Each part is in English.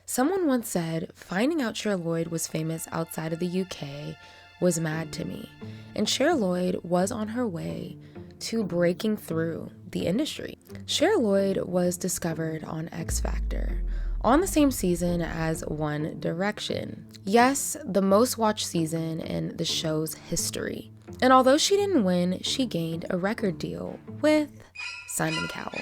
Someone once said, finding out Cher Lloyd was famous outside of the UK was mad to me. And Cher Lloyd was on her way to breaking through the industry. Cher Lloyd was discovered on X Factor on the same season as One Direction. Yes, the most watched season in the show's history. And although she didn't win, she gained a record deal with Simon Cowell.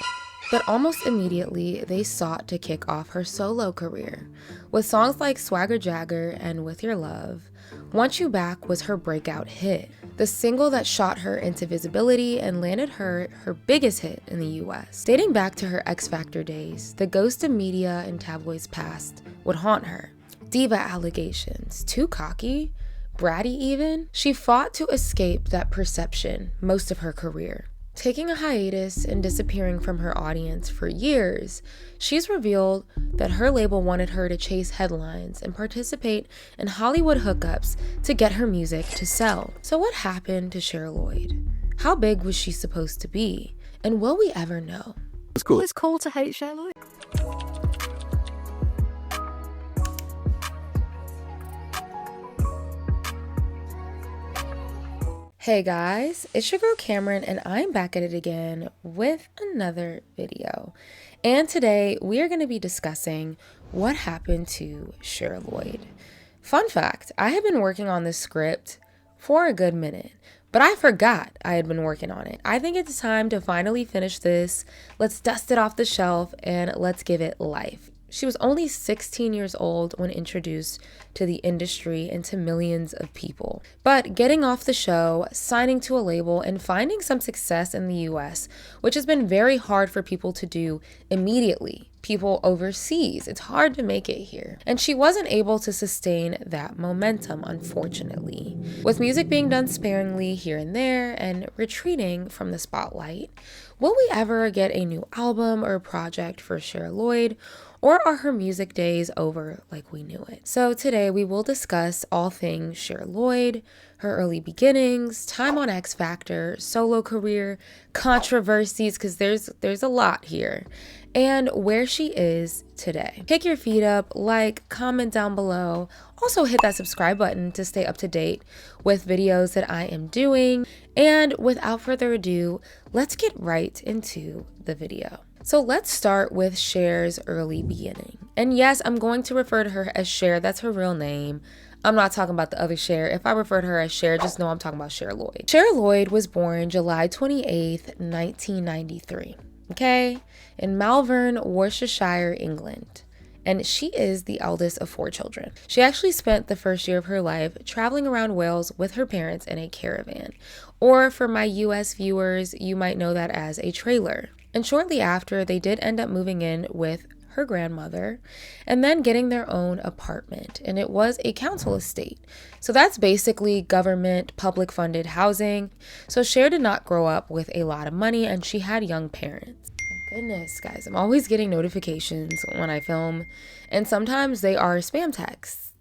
But almost immediately, they sought to kick off her solo career. With songs like Swagger Jagger and With Your Love, Want You Back was her breakout hit, the single that shot her into visibility and landed her biggest hit in the US. Dating back to her X Factor days, the ghost of media and tabloids past would haunt her. Diva allegations, too cocky, bratty even. She fought to escape that perception most of her career. Taking a hiatus and disappearing from her audience for years, she's revealed that her label wanted her to chase headlines and participate in Hollywood hookups to get her music to sell. So what happened to Cher Lloyd? How big was she supposed to be? And will we ever know? It's cool. It's cool to hate Cher Lloyd. Hey guys, it's your girl Cameron and I'm back at it again with another video. And today we are going to be discussing what happened to Cher Lloyd. Fun fact, I have been working on this script for a good minute, but I forgot I had been working on it. I think it's time to finally finish this. Let's dust it off the shelf and let's give it life. She was only 16 years old when introduced to the industry and to millions of people. But getting off the show, signing to a label, and finding some success in the US, which has been very hard for people to do immediately. People overseas, it's hard to make it here. And she wasn't able to sustain that momentum, unfortunately. With music being done sparingly here and there and retreating from the spotlight, will we ever get a new album or project for Cher Lloyd? Or are her music days over like we knew it? So today we will discuss all things Cher Lloyd, her early beginnings, time on X Factor, solo career, controversies, because there's a lot here, and where she is today. Kick your feet up, like, comment down below. Also hit that subscribe button to stay up to date with videos that I am doing. And without further ado, let's get right into the video. So let's start with Cher's early beginning. And yes, I'm going to refer to her as Cher. That's her real name. I'm not talking about the other Cher. If I refer to her as Cher, just know I'm talking about Cher Lloyd. Cher Lloyd was born July 28th, 1993, okay? In Malvern, Worcestershire, England. And she is the eldest of 4 children. She actually spent the first year of her life traveling around Wales with her parents in a caravan. Or for my US viewers, you might know that as a trailer. And shortly after, they did end up moving in with her grandmother and then getting their own apartment. And it was a council estate. So that's basically government, public funded housing. So Cher did not grow up with a lot of money and she had young parents. Goodness, guys, I'm always getting notifications when I film. And sometimes they are spam texts,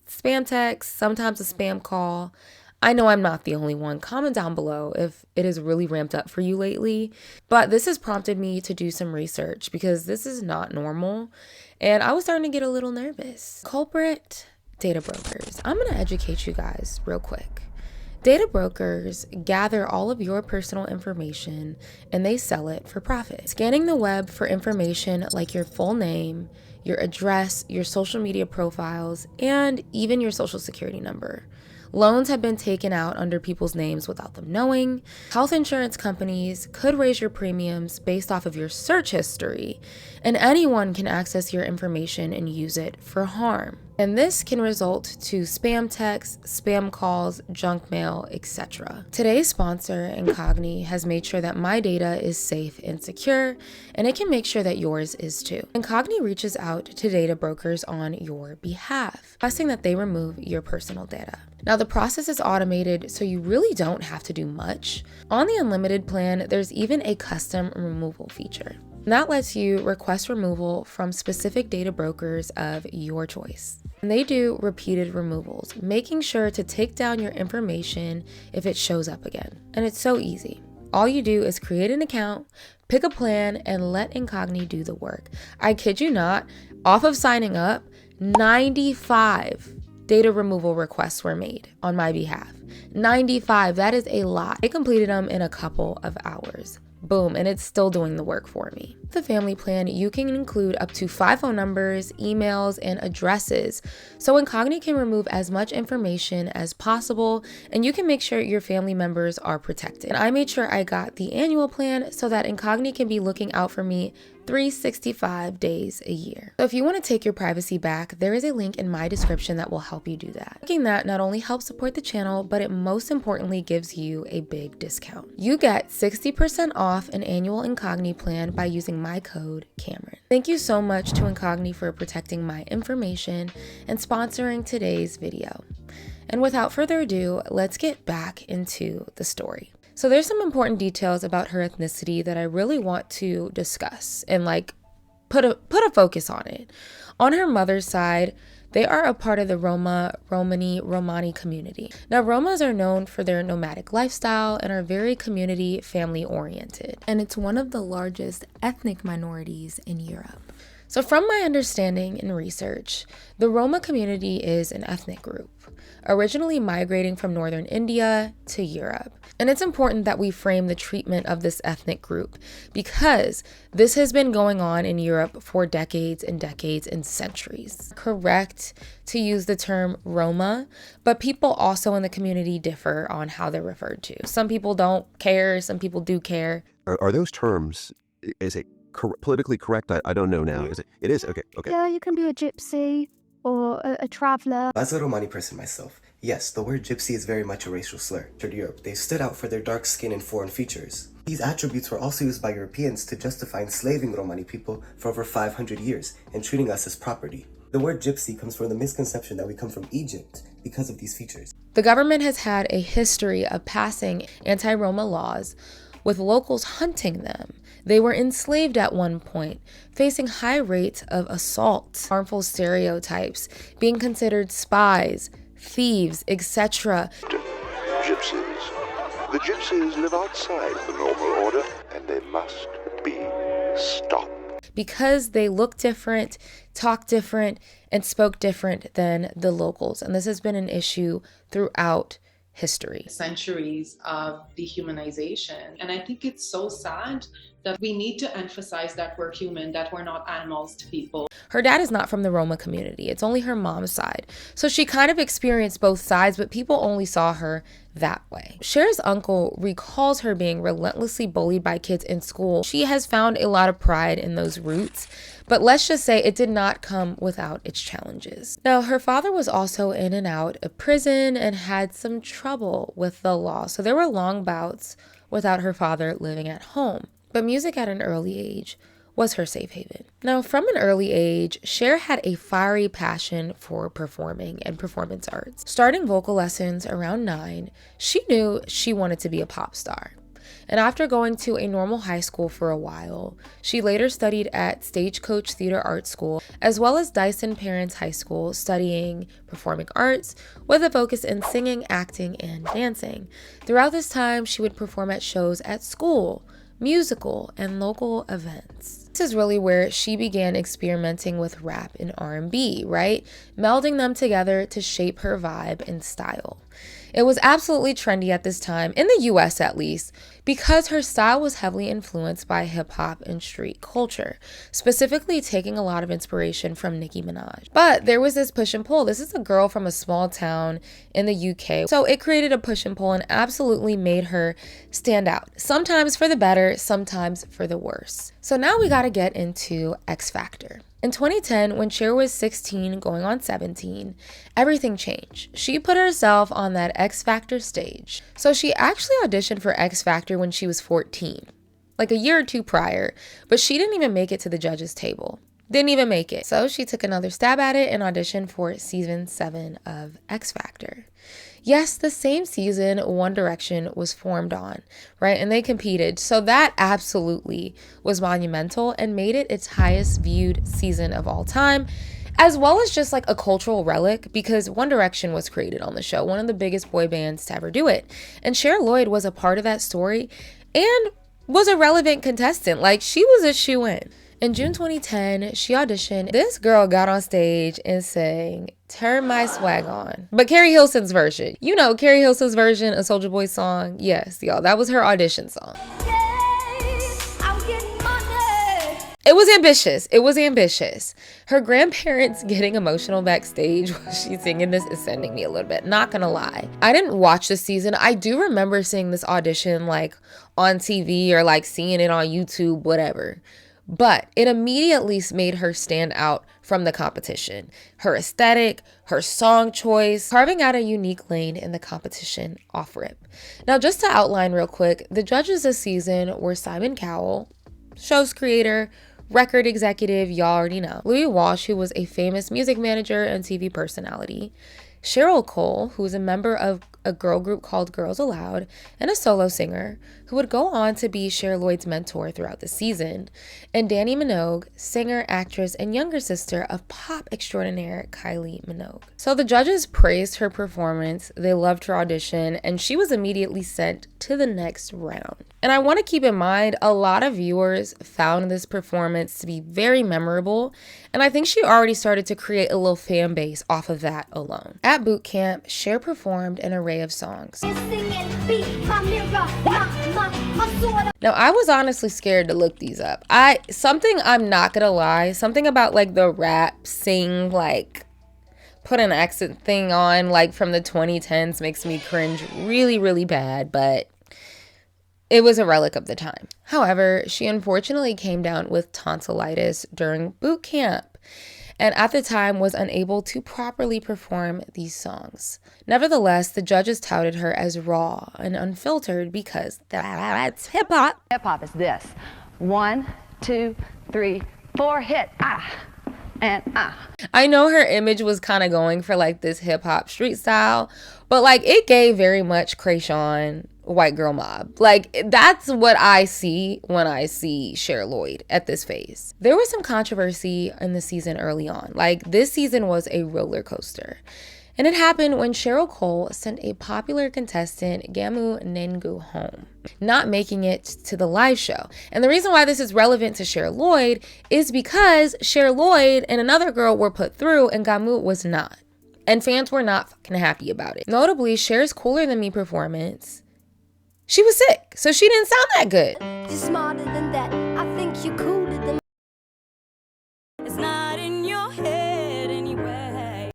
sometimes a spam call. I know I'm not the only one. Comment down below if it has really ramped up for you lately. But this has prompted me to do some research because this is not normal. And I was starting to get a little nervous. Culprit, data brokers. I'm going to educate you guys real quick. Data brokers gather all of your personal information and they sell it for profit. Scanning the web for information like your full name, your address, your social media profiles, and even your social security number. Loans have been taken out under people's names without them knowing. Health insurance companies could raise your premiums based off of your search history, and anyone can access your information and use it for harm. And this can result to spam texts, spam calls, junk mail, etc. Today's sponsor, Incogni, has made sure that my data is safe and secure, and it can make sure that yours is too. Incogni reaches out to data brokers on your behalf, requesting that they remove your personal data. Now, the process is automated, so you really don't have to do much. On the unlimited plan, there's even a custom removal feature. And that lets you request removal from specific data brokers of your choice. And they do repeated removals, making sure to take down your information if it shows up again. And it's so easy. All you do is create an account, pick a plan, and let Incogni do the work. I kid you not, off of signing up, 95 data removal requests were made on my behalf. 95, that is a lot. I completed them in a couple of hours. Boom, and it's still doing the work for me. The family plan, you can include up to 5 phone numbers, emails, and addresses, so Incogni can remove as much information as possible, and you can make sure your family members are protected. And I made sure I got the annual plan so that Incogni can be looking out for me 365 days a year. So if you want to take your privacy back, there is a link in my description that will help you do that. Clicking that not only helps support the channel, but it most importantly gives you a big discount. You get 60% off an annual Incogni plan by using my code Cameron. Thank you so much to Incogni for protecting my information and sponsoring today's video. And without further ado, let's get back into the story. So there's some important details about her ethnicity that I really want to discuss and put a focus on it. On her mother's side, they are a part of the Romani community. Now, Romas are known for their nomadic lifestyle and are very community family oriented. And it's one of the largest ethnic minorities in Europe. So from my understanding and research, the Roma community is an ethnic group, originally migrating from northern India to Europe. And it's important that we frame the treatment of this ethnic group because this has been going on in Europe for decades and decades and centuries. Correct to use the term Roma, but people also in the community differ on how they're referred to. Some people don't care, some people do care. Are those terms, is it politically correct? I don't know now. Is it? It is? Okay. Yeah, you can be a gypsy or a traveler. As a Romani person myself, yes, the word gypsy is very much a racial slur. In Europe, they stood out for their dark skin and foreign features. These attributes were also used by Europeans to justify enslaving Romani people for over 500 years and treating us as property. The word gypsy comes from the misconception that we come from Egypt because of these features. The government has had a history of passing anti-Roma laws with locals hunting them. They were enslaved at one point, facing high rates of assault, harmful stereotypes, being considered spies, thieves, etc. Gypsies. The gypsies live outside the normal order, and they must be stopped. Because they look different, talk different, and spoke different than the locals. And this has been an issue throughout history. Centuries of dehumanization. And I think it's so sad that we need to emphasize that we're human, that we're not animals to people. Her dad is not from the Roma community. It's only her mom's side. So she kind of experienced both sides, but people only saw her that way. Cher's uncle recalls her being relentlessly bullied by kids in school. She has found a lot of pride in those roots, but let's just say it did not come without its challenges. Now, her father was also in and out of prison and had some trouble with the law. So there were long bouts without her father living at home. But music at an early age was her safe haven. Now, from an early age, Cher had a fiery passion for performing and performance arts. Starting vocal lessons around 9, she knew she wanted to be a pop star. And after going to a normal high school for a while, she later studied at Stagecoach Theater Art School, as well as Dyson Parents High School, studying performing arts with a focus in singing, acting, and dancing. Throughout this time, she would perform at shows at school, musical, and local events. This is really where she began experimenting with rap and R&B, right? Melding them together to shape her vibe and style. It was absolutely trendy at this time, in the US at least, because her style was heavily influenced by hip hop and street culture, specifically taking a lot of inspiration from Nicki Minaj. But there was this push and pull. This is a girl from a small town in the UK. So it created a push and pull and absolutely made her stand out. Sometimes for the better, sometimes for the worse. So now we gotta get into X Factor. In 2010, when Cher was 16 going on 17, everything changed. She put herself on that X Factor stage. So she actually auditioned for X Factor when she was 14, like a year or two prior, but she didn't even make it to the judges' table. Didn't even make it. So she took another stab at it and auditioned for season 7 of X Factor. Yes, the same season One Direction was formed on, right? And they competed. So that absolutely was monumental and made it its highest viewed season of all time, as well as just like a cultural relic because One Direction was created on the show, one of the biggest boy bands to ever do it. And Cher Lloyd was a part of that story and was a relevant contestant. Like, she was a shoo-in. In June 2010, she auditioned. This girl got on stage and sang Turn My Swag On. But Carrie Hilson's version. You know Carrie Hilson's version of Soulja Boy's song? Yes, y'all. That was her audition song. It was ambitious. It was ambitious. Her grandparents getting emotional backstage while she's singing this is sending me a little bit. Not gonna lie. I didn't watch the season. I do remember seeing this audition like on TV or like seeing it on YouTube, whatever. But it immediately made her stand out from the competition. Her aesthetic, her song choice, carving out a unique lane in the competition off rip. Now, just to outline real quick, the judges this season were Simon Cowell, show's creator, record executive, y'all already know, Louis Walsh, who was a famous music manager and TV personality, Cheryl Cole, who was a member of a girl group called Girls Aloud, and a solo singer who would go on to be Cher Lloyd's mentor throughout the season, and Dannii Minogue, singer, actress, and younger sister of pop extraordinaire Kylie Minogue. So the judges praised her performance, they loved her audition, and she was immediately sent to the next round. And I want to keep in mind, a lot of viewers found this performance to be very memorable, and I think she already started to create a little fan base off of that alone. At boot camp, Cher performed an array of songs. Now, I was honestly scared to look these up. I'm not gonna lie, something about like the rap, sing, like put an accent thing on like from the 2010s makes me cringe really, really bad, but it was a relic of the time. However, she unfortunately came down with tonsillitis during boot camp, and at the time was unable to properly perform these songs. Nevertheless, the judges touted her as raw and unfiltered because that's hip-hop. Hip-hop is this. 1, 2, 3, 4, hit, and I know her image was kind of going for like this hip-hop street style, but like it gave very much Krayshawn white girl mob. Like that's what I see when I see Cher Lloyd at this phase. There was some controversy in the season early on. Like this season was a roller coaster. And it happened when Cheryl Cole sent a popular contestant, Gamu Nengu, home, not making it to the live show. And the reason why this is relevant to Cher Lloyd is because Cher Lloyd and another girl were put through and Gamu was not. And fans were not fucking happy about it. Notably, Cher's Cooler Than Me performance, she was sick, so she didn't sound that good. You're smarter than that. I think you're cooler than. It's not in your head anyway.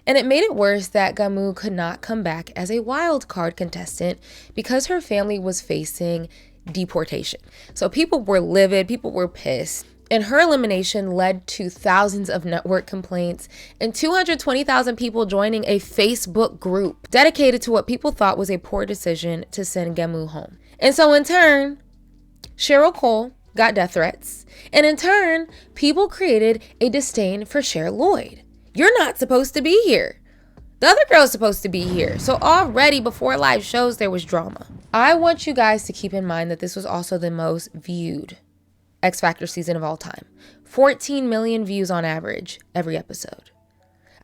And it made it worse that Gamu could not come back as a wild card contestant because her family was facing deportation. So people were livid, people were pissed. And her elimination led to thousands of network complaints and 220,000 people joining a Facebook group dedicated to what people thought was a poor decision to send Gamu home. And so in turn, Cheryl Cole got death threats. And in turn, people created a disdain for Cher Lloyd. You're not supposed to be here. The other girl's supposed to be here. So already before live shows, there was drama. I want you guys to keep in mind that this was also the most viewed X Factor season of all time. 14 million views on average every episode.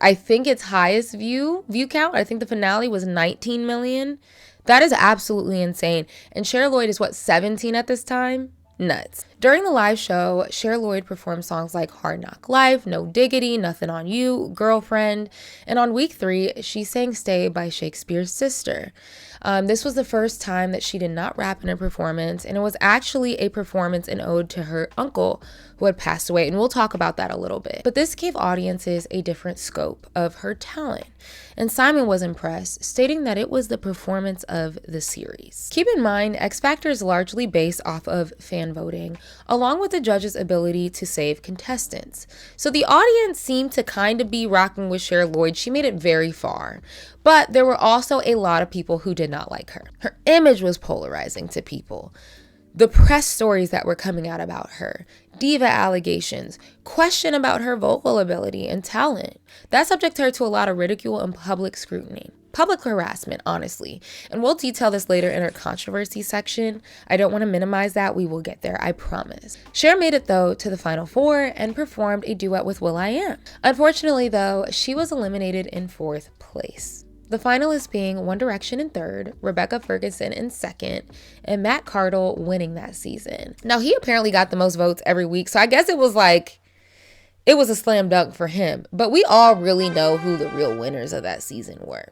I think its highest view count, I think the finale was 19 million. That is absolutely insane. And Cher Lloyd is what, 17 at this time? Nuts. During the live show, Cher Lloyd performed songs like Hard Knock Life, No Diggity, Nothing on You, Girlfriend, and on week 3, she sang Stay by Shakespeare's Sister. This was the first time that she did not rap in her performance, and it was actually a performance in ode to her uncle who had passed away, and we'll talk about that a little bit. But this gave audiences a different scope of her talent, and Simon was impressed, stating that it was the performance of the series. Keep in mind, X Factor is largely based off of fan voting, along with the judges' ability to save contestants. So the audience seemed to kind of be rocking with Cher Lloyd. She made it very far. But there were also a lot of people who did not like her. Her image was polarizing to people. The press stories that were coming out about her, diva allegations, question about her vocal ability and talent, that subjected her to a lot of ridicule and public scrutiny. Public harassment, honestly. And we'll detail this later in our controversy section. I don't want to minimize that. We will get there, I promise. Cher made it, though, to the Final Four and performed a duet with will.i.am. Unfortunately, though, she was eliminated in 4th place. the finalists being One Direction in third, Rebecca Ferguson in second, and Matt Cardle winning that season. Now, he apparently got the most votes every week, so I guess it was a slam dunk for him. But we all really know who the real winners of that season were.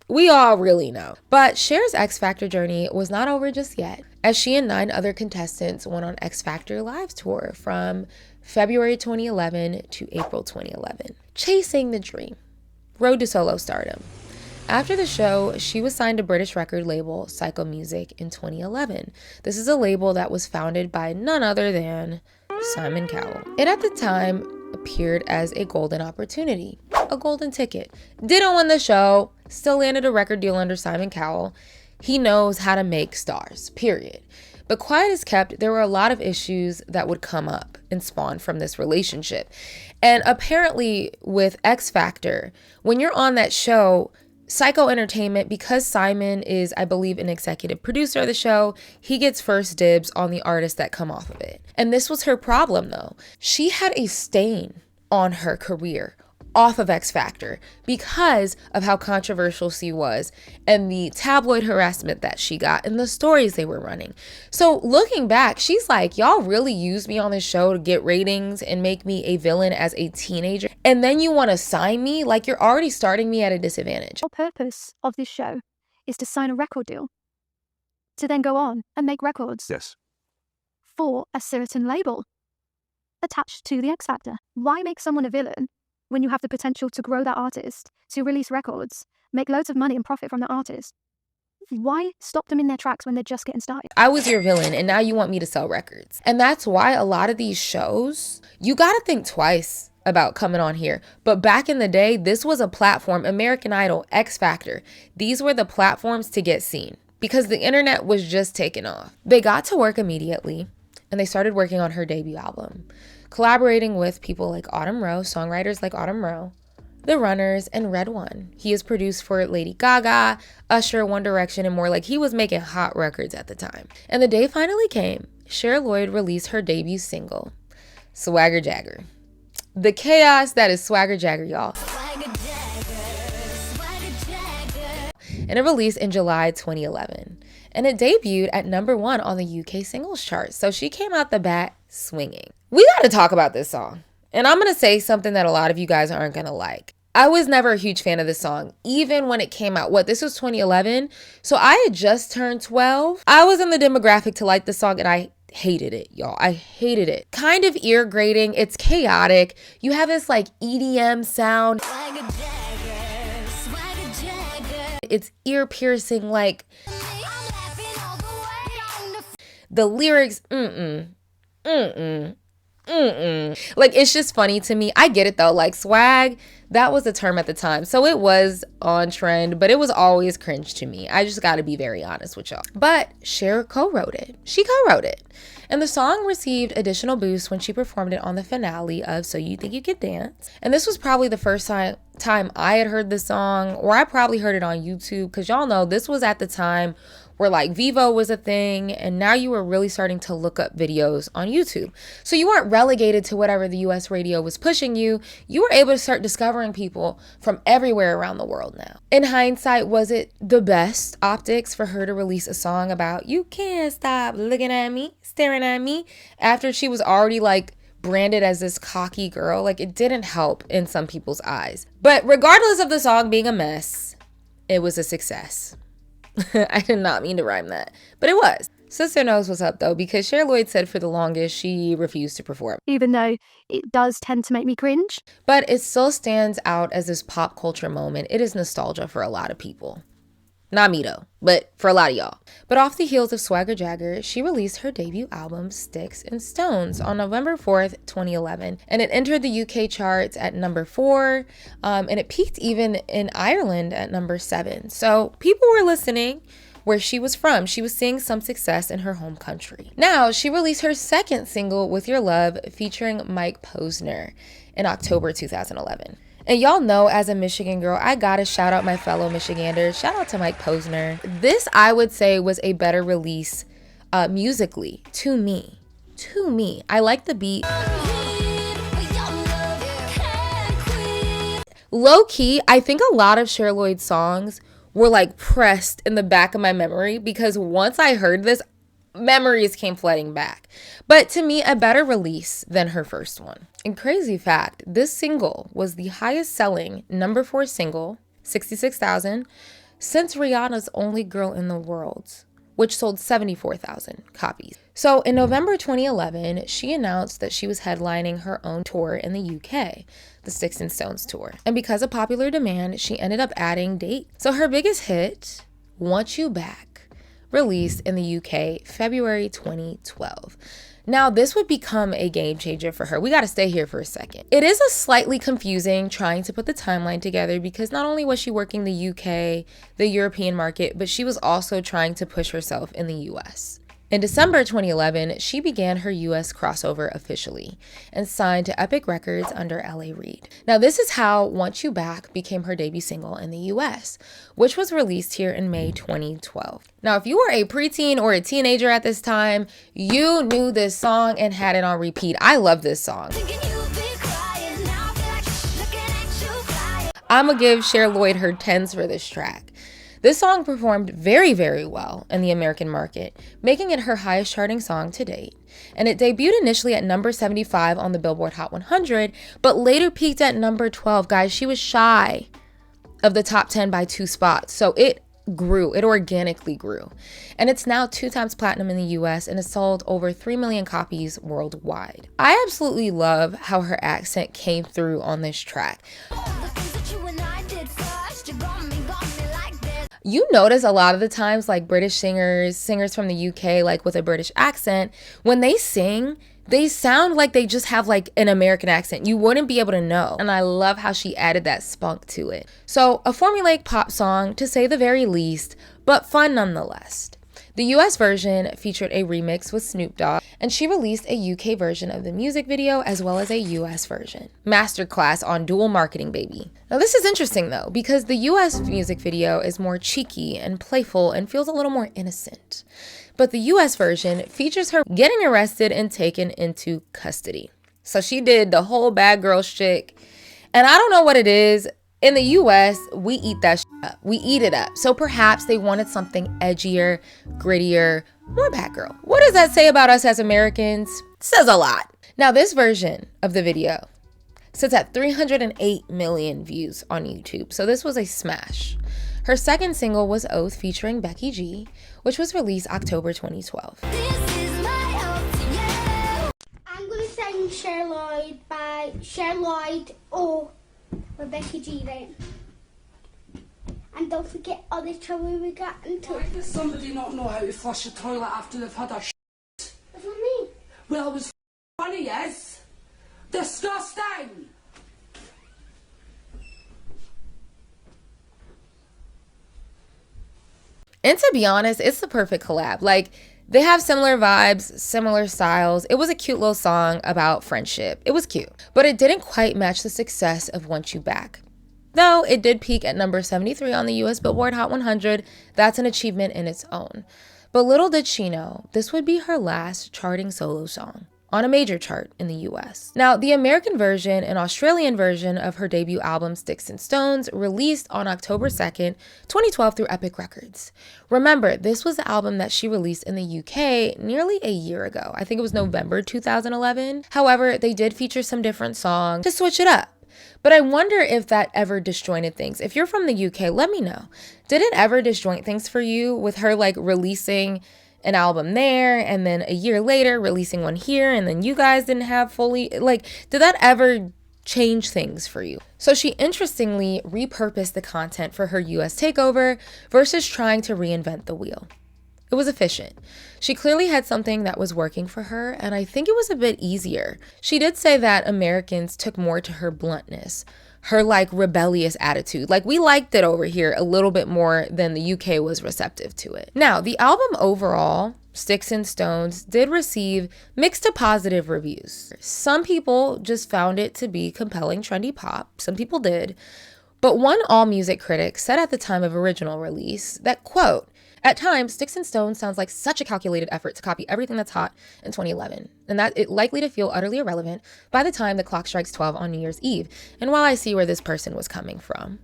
We all really know. But Cher's X Factor journey was not over just yet, as she and 9 other contestants went on X Factor Live tour from February 2011 to April 2011. Chasing the Dream. Road to Solo Stardom. After the show, she was signed to British record label Psycho Music in 2011. This is a label that was founded by none other than Simon Cowell. It at the time appeared as a golden opportunity, a golden ticket. Didn't win the show, still landed a record deal under Simon Cowell. He knows how to make stars, period. But quiet as kept, there were a lot of issues that would come up and spawn from this relationship. And apparently with X Factor, when you're on that show, Psycho Entertainment, because Simon is, I believe, an executive producer of the show, he gets first dibs on the artists that come off of it. And this was her problem, though. She had a stain on her career off of X Factor because of how controversial she was and the tabloid harassment that she got and the stories they were running. So looking back, she's like, y'all really used me on this show to get ratings and make me a villain as a teenager, and then you want to sign me? Like, you're already starting me at a disadvantage. The whole purpose of this show is to sign a record deal, to then go on and make records Yes. for a certain label attached to the X Factor. Why make someone a villain when you have the potential to grow that artist, to release records, make loads of money and profit from that artist? Why stop them in their tracks when they're just getting started? I was your villain and now you want me to sell records. And that's why a lot of these shows, you got to think twice about coming on here. But back in the day, this was a platform, American Idol, X Factor. These were the platforms to get seen because the internet was just taking off. They got to work immediately and they started working on her debut album, collaborating with people like Autumn Rowe, songwriters like Autumn Rowe, The Runners, and Red One. He is produced for Lady Gaga, Usher, One Direction, and more. Like, he was making hot records at the time. And the day finally came. Cher Lloyd released her debut single, Swagger Jagger. The chaos that is Swagger Jagger, y'all. And it released in July 2011. And it debuted at #1 on the UK singles chart. So she came out the bat swinging. We got to talk about this song. And I'm going to say something that a lot of you guys aren't going to like. I was never a huge fan of this song, even when it came out. This was 2011. So I had just turned 12. I was in the demographic to like the song and I hated it, y'all. I hated it. Kind of ear grating. It's chaotic. You have this like EDM sound. It's ear piercing. Like the lyrics, like, it's just funny to me. I get it though. Like, swag, that was the term at the time. So it was on trend, but it was always cringe to me. I just got to be very honest with y'all. But Cher co-wrote it. She co-wrote it. And the song received additional boosts when she performed it on the finale of So You Think You Could Dance. And this was probably the first time I had heard this song, or I probably heard it on YouTube, because y'all know this was at the time where like Vivo was a thing, and now you were really starting to look up videos on YouTube. So you weren't relegated to whatever the US radio was pushing you. You were able to start discovering people from everywhere around the world now. In hindsight, was it the best optics for her to release a song about you can't stop looking at me, staring at me, after she was already like branded as this cocky girl? Like, it didn't help in some people's eyes. But regardless of the song being a mess, it was a success. I did not mean to rhyme that, but it was. Sister knows what's up though, because Cher Lloyd said for the longest she refused to perform. Even though it does tend to make me cringe. But it still stands out as this pop culture moment. It is nostalgia for a lot of people. Not me though, but for a lot of y'all. But off the heels of Swagger Jagger, she released her debut album, Sticks and Stones, on November 4th, 2011. And it entered the UK charts at #4, and it peaked even in Ireland at #7. So people were listening where she was from. She was seeing some success in her home country. Now, she released her second single, With Your Love, featuring Mike Posner in October 2011. And y'all know, as a Michigan girl, I gotta shout out my fellow Michiganders. Shout out to Mike Posner. This, I would say, was a better release musically to me. I like the beat. Low key, I think a lot of Cher Lloyd's songs were like pressed in the back of my memory because once I heard this, memories came flooding back. But to me, a better release than her first one. And crazy fact, this single was the highest selling number 4 single, 66,000, since Rihanna's Only Girl in the World, which sold 74,000 copies. So in November 2011, she announced that she was headlining her own tour in the UK, the Sticks and Stones tour. And because of popular demand, she ended up adding dates. So her biggest hit, Want You Back, released in the UK February 2012. Now, this would become a game changer for her. We got to stay here for a second. It is a slightly confusing trying to put the timeline together because not only was she working the UK, the European market, but she was also trying to push herself in the US. In December 2011, she began her US crossover officially and signed to Epic Records under L.A. Reid. Now, this is how Want You Back became her debut single in the US, which was released here in May 2012. Now, if you were a preteen or a teenager at this time, you knew this song and had it on repeat. I love this song. I'm gonna give Cher Lloyd her 10s for this track. This song performed very, very well in the American market, making it her highest charting song to date. And it debuted initially at number 75 on the Billboard Hot 100, but later peaked at number 12. Guys, she was shy of the top 10 by 2 spots. So it grew, it organically grew. And it's now 2 times platinum in the US and has sold over 3 million copies worldwide. I absolutely love how her accent came through on this track. You notice a lot of the times, like British singers from the UK, like with a British accent, when they sing, they sound like they just have like an American accent. You wouldn't be able to know. And I love how she added that spunk to it. So a formulaic pop song, to say the very least, but fun nonetheless. The US version featured a remix with Snoop Dogg, and she released a UK version of the music video as well as a US version. Masterclass on dual marketing, baby. Now this is interesting though, because the US music video is more cheeky and playful and feels a little more innocent. But the US version features her getting arrested and taken into custody. So she did the whole bad girl shtick, and I don't know what it is. In the US, we eat that shit up. We eat it up. So perhaps they wanted something edgier, grittier, more bad girl. What does that say about us as Americans? It says a lot. Now, this version of the video sits at 308 million views on YouTube. So this was a smash. Her second single was Oath featuring Becky G, which was released October 2012. I'm going to sing Cher Lloyd by Cher Lloyd or Becky G then. And don't forget all the trouble we got into. Why does somebody not know how to flush a toilet after they've had a shit? That's what I mean. Well, it was funny, yes? Disgusting! And to be honest, it's the perfect collab. Like, they have similar vibes, similar styles. It was a cute little song about friendship. It was cute, but it didn't quite match the success of Want You Back. Though it did peak at number 73 on the US Billboard Hot 100. That's an achievement in its own. But little did she know, this would be her last charting solo song on a major chart in the US. Now, the American version and Australian version of her debut album Sticks and Stones released on October 2nd, 2012 through Epic Records. Remember, this was the album that she released in the UK nearly a year ago. I think it was November 2011. However, they did feature some different songs to switch it up. But I wonder if that ever disjointed things. If you're from the UK, let me know. Did it ever disjoint things for you with her like releasing an album there and then a year later releasing one here and then you guys didn't have fully, like, did that ever change things for you? So she interestingly repurposed the content for her US takeover versus trying to reinvent the wheel. It was efficient. She clearly had something that was working for her, and I think it was a bit easier. She did say that Americans took more to her bluntness, her like rebellious attitude. Like, we liked it over here a little bit more than the UK was receptive to it. Now, the album overall, Sticks and Stones, did receive mixed to positive reviews. Some people just found it to be compelling, trendy pop. Some people did. But one AllMusic critic said at the time of original release that, quote, At times, Sticks and Stones sounds like such a calculated effort to copy everything that's hot in 2011, and that it likely to feel utterly irrelevant by the time the clock strikes 12 on New Year's Eve. And while I see where this person was coming from,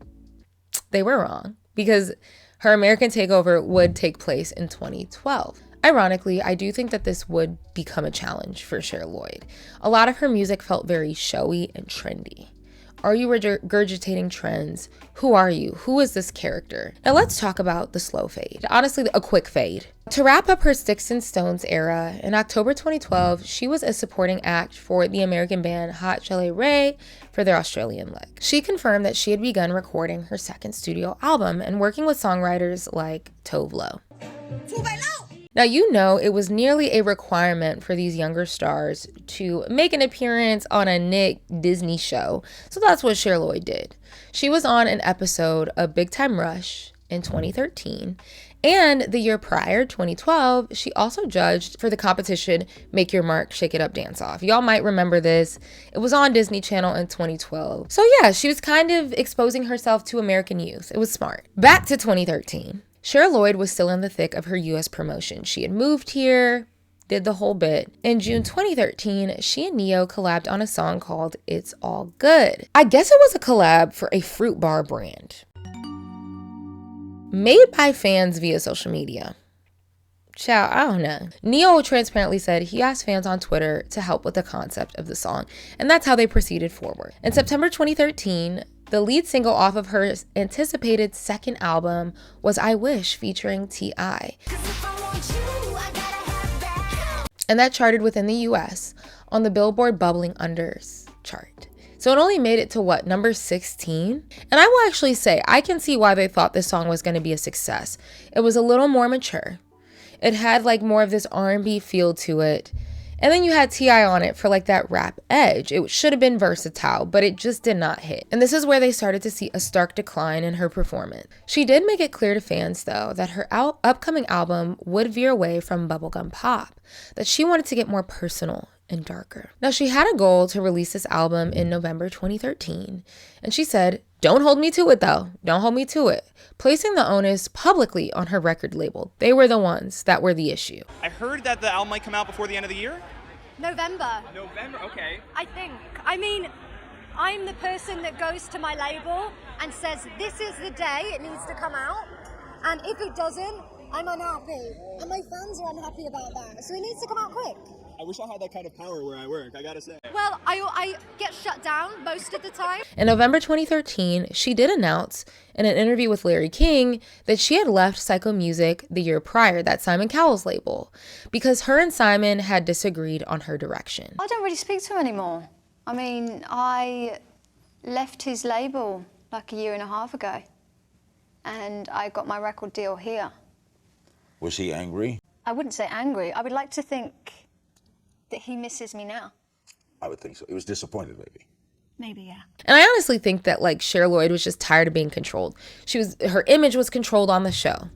they were wrong, because her American takeover would take place in 2012. Ironically, I do think that this would become a challenge for Cher Lloyd. A lot of her music felt very showy and trendy. Are you regurgitating trends? Who are you? Who is this character? Now let's talk about the slow fade. Honestly, a quick fade. To wrap up her Sticks and Stones era, in October 2012, she was a supporting act for the American band Hot Chelle Rae for their Australian leg. She confirmed that she had begun recording her second studio album and working with songwriters like Tove Lo. Now, you know, it was nearly a requirement for these younger stars to make an appearance on a Nick Disney show. So that's what Cher Lloyd did. She was on an episode of Big Time Rush in 2013. And the year prior, 2012, she also judged for the competition Make Your Mark, Shake It Up, Dance Off. Y'all might remember this. It was on Disney Channel in 2012. So yeah, she was kind of exposing herself to American youth. It was smart. Back to 2013. Cher Lloyd was still in the thick of her US promotion. She had moved here, did the whole bit. In June 2013, she and Neo collabed on a song called It's All Good. I guess it was a collab for a fruit bar brand, made by fans via social media. Child, I don't know. Neo transparently said he asked fans on Twitter to help with the concept of the song, and that's how they proceeded forward. In September 2013, the lead single off of her anticipated second album was I Wish featuring T.I. And that charted within the US on the Billboard Bubbling Unders chart. So it only made it to what, number 16? And I will actually say, I can see why they thought this song was going to be a success. It was a little more mature. It had like more of this R&B feel to it. And then you had T.I. on it for like that rap edge. It should have been versatile, but it just did not hit. And this is where they started to see a stark decline in her performance. She did make it clear to fans, though, that her upcoming album would veer away from bubblegum pop, that she wanted to get more personal and darker. Now, she had a goal to release this album in November 2013, and she said, "Don't hold me to it, though. Don't hold me to it," placing the onus publicly on her record label. They were the ones that were the issue. I heard that the album might come out before the end of the year. November, okay. I think. I mean, I'm the person that goes to my label and says, this is the day it needs to come out. And if it doesn't, I'm unhappy. And my fans are unhappy about that. So it needs to come out quick. I wish I had that kind of power where I work, I gotta say. Well, I get shut down most of the time. In November 2013, she did announce in an interview with Larry King that she had left Psycho Music the year prior, that's Simon Cowell's label, because her and Simon had disagreed on her direction. I don't really speak to him anymore. I mean, I left his label like a year and a half ago, and I got my record deal here. Was he angry? I wouldn't say angry. I would like to think that he misses me now. I would think so. He was disappointed, maybe. Maybe, yeah. And I honestly think that like Cher Lloyd was just tired of being controlled. Her image was controlled on the show.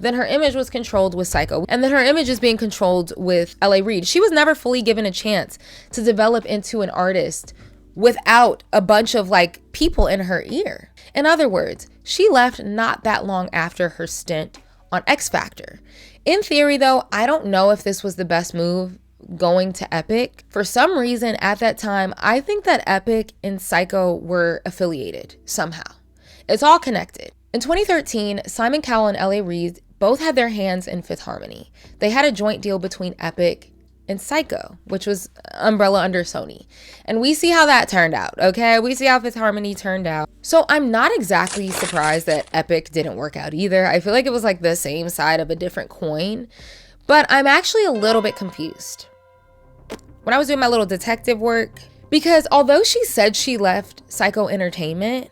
Then her image was controlled with Psycho. And then her image is being controlled with L.A. Reid. She was never fully given a chance to develop into an artist without a bunch of like people in her ear. In other words, she left not that long after her stint on X Factor. In theory, though, I don't know if this was the best move going to Epic. For some reason at that time, I think that Epic and Psycho were affiliated somehow. It's all connected. In 2013, Simon Cowell and L.A. Reid both had their hands in Fifth Harmony. They had a joint deal between Epic and Psycho, which was umbrella under Sony. And we see how that turned out, okay? We see how Fifth Harmony turned out. So I'm not exactly surprised that Epic didn't work out either. I feel like it was like the same side of a different coin. But I'm actually a little bit confused when I was doing my little detective work, because although she said she left Psycho Entertainment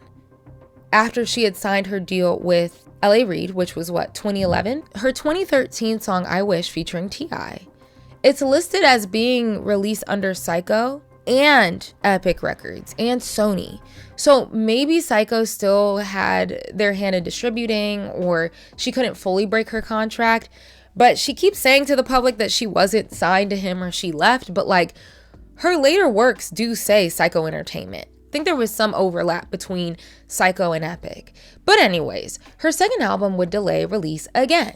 after she had signed her deal with L.A. Reid, which was what, 2011? Her 2013 song I Wish featuring T.I., it's listed as being released under Psycho and Epic Records and Sony. So maybe Psycho still had their hand in distributing, or she couldn't fully break her contract. But she keeps saying to the public that she wasn't signed to him or she left. But like, her later works do say Psycho Entertainment. I think there was some overlap between Psycho and Epic. But anyways, her second album would delay release again.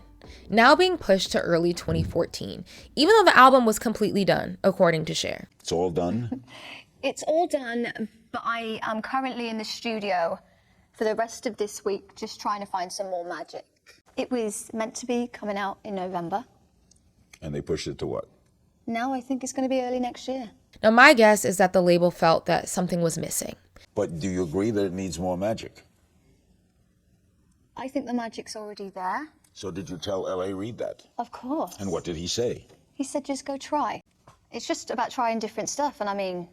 now being pushed to early 2014, even though the album was completely done, according to Cher. It's all done? It's all done, but I am currently in the studio for the rest of this week, just trying to find some more magic. It was meant to be coming out in November. And they pushed it to what? Now I think it's going to be early next year. Now, my guess is that the label felt that something was missing. But do you agree that it needs more magic? I think the magic's already there. So did you tell L.A. Reid that? Of course. And what did he say? He said just go try. It's just about trying different stuff, and I mean,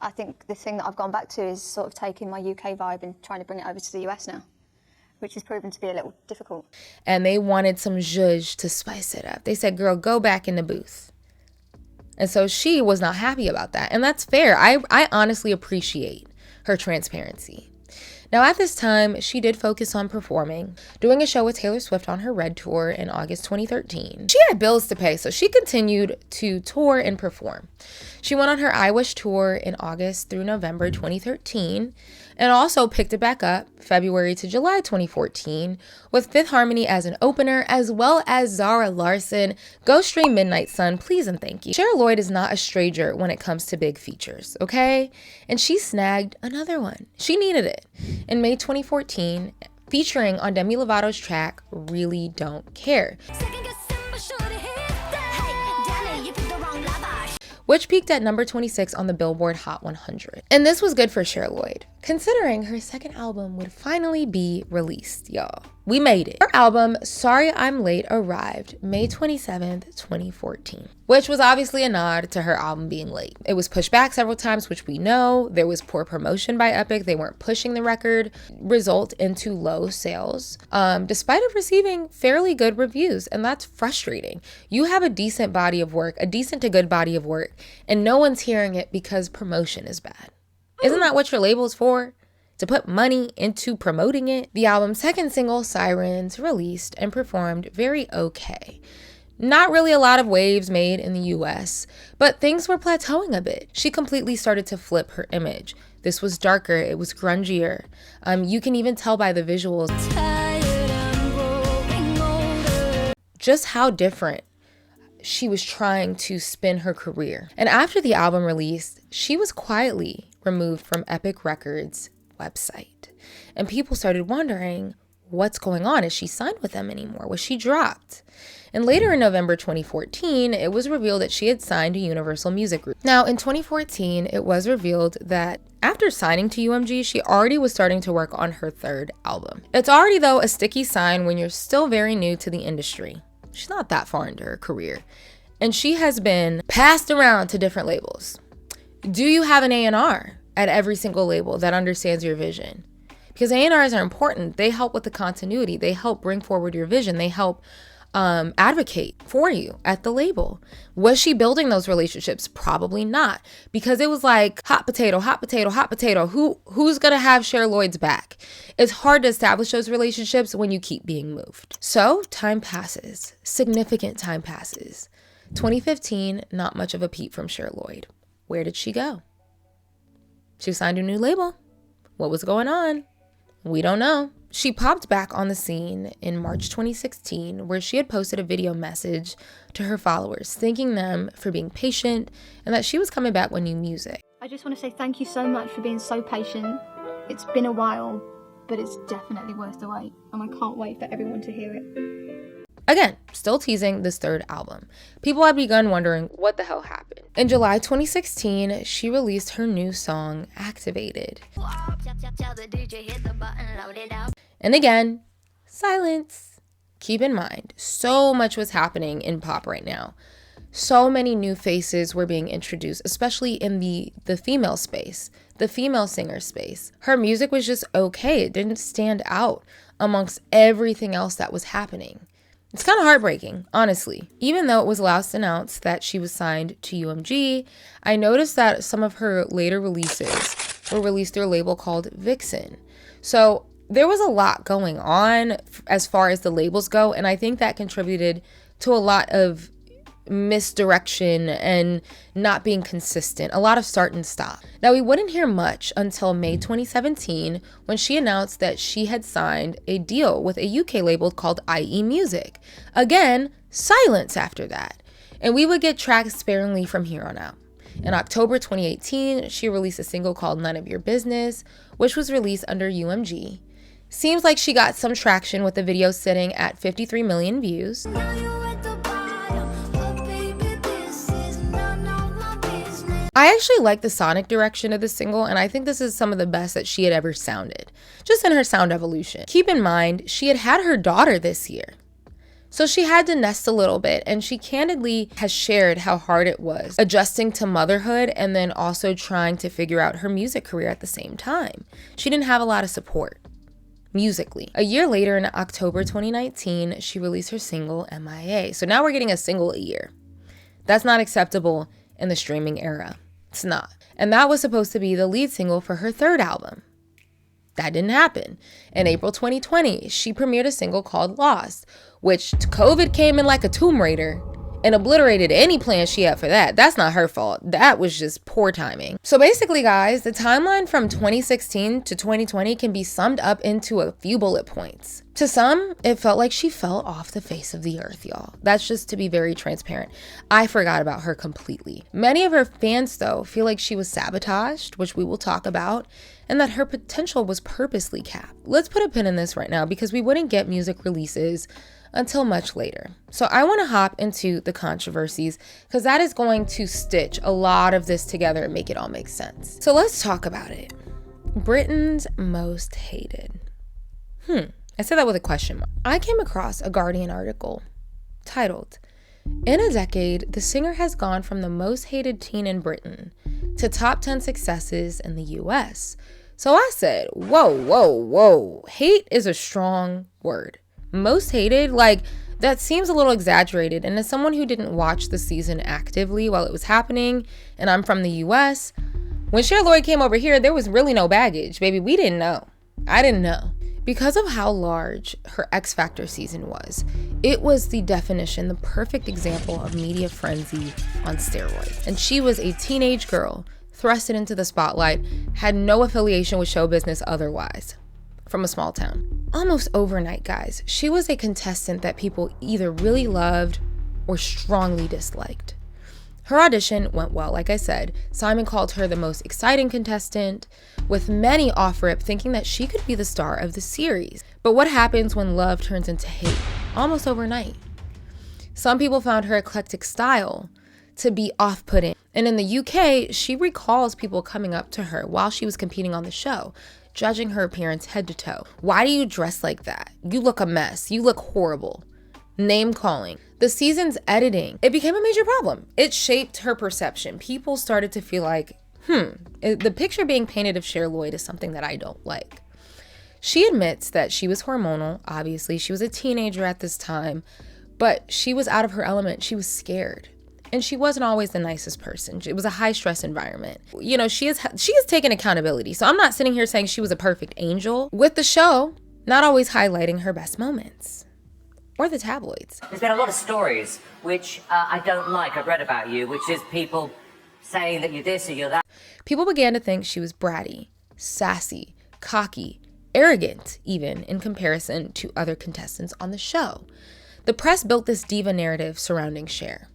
I think the thing that I've gone back to is sort of taking my UK vibe and trying to bring it over to the US now, which has proven to be a little difficult. And they wanted some zhuzh to spice it up. They said, girl, go back in the booth. And so she was not happy about that. And that's fair. I honestly appreciate her transparency. Now, at this time, she did focus on performing, doing a show with Taylor Swift on her Red Tour in August 2013. She had bills to pay, so she continued to tour and perform. She went on her I Wish tour in August through November 2013, and also picked it back up February to July 2014 with Fifth Harmony as an opener, as well as Zara Larsson, Go Stream Midnight Sun, please and thank you. Cher Lloyd is not a stranger when it comes to big features, okay? And she snagged another one. She needed it. In May 2014, featuring on Demi Lovato's track, Really Don't Care, which peaked at number 26 on the Billboard Hot 100. And this was good for Cher Lloyd, considering her second album would finally be released, y'all. We made it. Her album, Sorry I'm Late, arrived May 27th, 2014, which was obviously a nod to her album being late. It was pushed back several times, which we know. There was poor promotion by Epic. They weren't pushing the record, result into low sales, despite it receiving fairly good reviews, and that's frustrating. You have a decent body of work, a decent to good body of work, and no one's hearing it because promotion is bad. Isn't that what your label is for? To put money into promoting it? The album's second single, Sirens, released and performed very okay. Not really a lot of waves made in the US, but things were plateauing a bit. She completely started to flip her image. This was darker, it was grungier. You can even tell by the visuals just how different she was trying to spin her career. And after the album released, she was quietly removed from Epic Records' website. And people started wondering, what's going on? Is she signed with them anymore? Was she dropped? And later in November 2014, it was revealed that she had signed to Universal Music Group. Now, in 2014, it was revealed that after signing to UMG, she already was starting to work on her third album. It's already, though, a sticky sign when you're still very new to the industry. She's not that far into her career. And she has been passed around to different labels. Do you have an A&R at every single label that understands your vision? Because A&Rs are important. They help with the continuity. They help bring forward your vision. They help advocate for you at the label. Was she building those relationships? Probably not, because it was like hot potato, hot potato, hot potato. Who's gonna have Cher Lloyd's back? It's hard to establish those relationships when you keep being moved. So time passes, significant time passes. 2015, not much of a peep from Cher Lloyd. Where did she go? She signed a new label. What was going on? We don't know. She popped back on the scene in March 2016, where she had posted a video message to her followers, thanking them for being patient and that she was coming back with new music. I just want to say thank you so much for being so patient. It's been a while, but it's definitely worth the wait, and I can't wait for everyone to hear it. Again, still teasing this third album. People had begun wondering what the hell happened. In July 2016, she released her new song, Activated. And again, silence. Keep in mind, so much was happening in pop right now. So many new faces were being introduced, especially in the female space, the female singer space. Her music was just okay. It didn't stand out amongst everything else that was happening. It's kind of heartbreaking, honestly. Even though it was last announced that she was signed to UMG, I noticed that some of her later releases were released through a label called Vixen. So there was a lot going on as far as the labels go, and I think that contributed to a lot of misdirection and not being consistent, a lot of start and stop. Now, we wouldn't hear much until May 2017 when she announced that she had signed a deal with a UK label called IE Music. Again, silence after that. And we would get tracks sparingly from here on out. In October 2018, she released a single called None of Your Business, which was released under UMG. Seems like she got some traction with the video sitting at 53 million views. I actually like the sonic direction of the single, and I think this is some of the best that she had ever sounded, just in her sound evolution. Keep in mind, she had her daughter this year. So she had to nest a little bit, and she candidly has shared how hard it was adjusting to motherhood and then also trying to figure out her music career at the same time. She didn't have a lot of support musically. A year later, in October 2019, she released her single MIA. So now we're getting a single a year. That's not acceptable in the streaming era. It's not. And that was supposed to be the lead single for her third album. That didn't happen. In April 2020, she premiered a single called Lost, which COVID came in like a Tomb Raider and obliterated any plan she had for that. That's not her fault. That was just poor timing. So basically, guys, the timeline from 2016 to 2020 can be summed up into a few bullet points. To some, it felt like she fell off the face of the earth, y'all. That's just to be very transparent. I forgot about her completely. Many of her fans, though, feel like she was sabotaged, which we will talk about, and that her potential was purposely capped. Let's put a pin in this right now because we wouldn't get music releases until much later. So I want to hop into the controversies because that is going to stitch a lot of this together and make it all make sense. So let's talk about it. Britain's most hated. I said that with a question mark. I came across a Guardian article titled, "In a decade, the singer has gone from the most hated teen in Britain to top 10 successes in the US." So I said, whoa. Hate is a strong word. Most hated, like, that seems a little exaggerated. And as someone who didn't watch the season actively while it was happening, and I'm from the US, when Cher Lloyd came over here, there was really no baggage. Baby, we didn't know. I didn't know. Because of how large her X Factor season was, it was the definition, the perfect example of media frenzy on steroids. And she was a teenage girl, thrusted into the spotlight, had no affiliation with show business otherwise, from a small town. Almost overnight, guys, she was a contestant that people either really loved or strongly disliked. Her audition went well, like I said. Simon called her the most exciting contestant, with many off-rip thinking that she could be the star of the series. But what happens when love turns into hate? Almost overnight. Some people found her eclectic style to be off-putting. And in the UK, she recalls people coming up to her while she was competing on the show, judging her appearance head to toe. "Why do you dress like that? You look a mess. You look horrible." Name calling. The season's editing, it became a major problem. It shaped her perception. People started to feel like, the picture being painted of Cher Lloyd is something that I don't like. She admits that she was hormonal. Obviously, she was a teenager at this time, but she was out of her element. She was scared. And she wasn't always the nicest person. It was a high stress environment. You know, she has taken accountability. So I'm not sitting here saying she was a perfect angel. With the show, not always highlighting her best moments. Or the tabloids. There's been a lot of stories which I don't like. I've read about you, which is people saying that you're this or you're that. People began to think she was bratty, sassy, cocky, arrogant, even in comparison to other contestants on the show. The press built this diva narrative surrounding Cher.